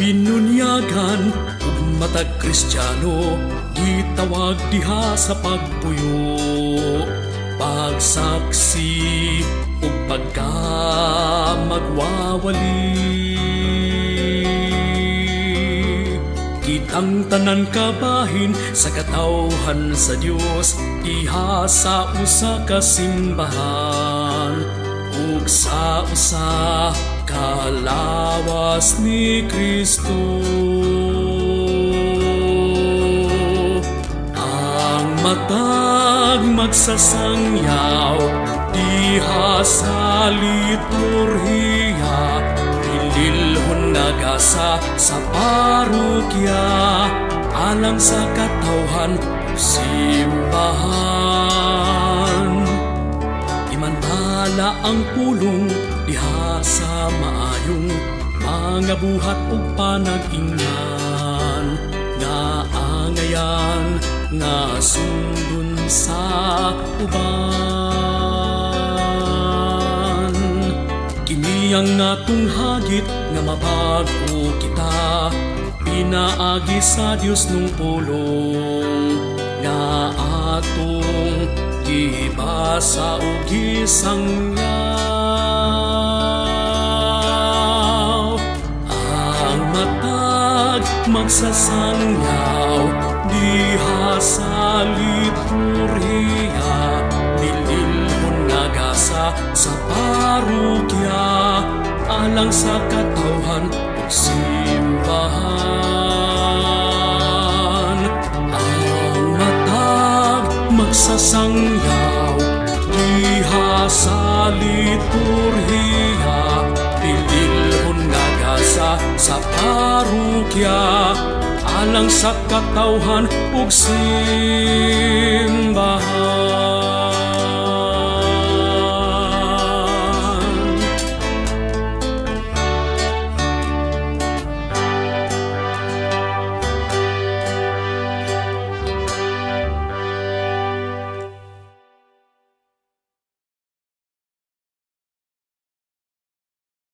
Binnunyagan ug matag Kristiyano, gitawag diha sa pagpuyo, pagsaksi ug magwawali. Kitang tanan kabahin sa katawhan sa Dios, diha sa usa ka simbahan, ug sa usa ka lawas ni Kristo. Ang matag magsasangyaw diha sa liturhiya, pililhon nagasa sa parokya, alang sa katawhan ug simbahan. Imantala ang pulong diha sa maayong mga buhat ug panag-ingnan, nga angayan nga sundon sa uban. Kini ang atong hagit nga mabag-o kita, pinaagi sa Dios nung pulong, nga atong gibasa ug gisangyaw. Ang matag magsasangyaw diha sa liturhiya, nililhon nagasa sa parokya, alang sa katawhan ug simbahan. Ang matag magsasangyaw diha sa liturhiya, pililhon nagasa sa parokya, alang sa katawhan ug simbahan.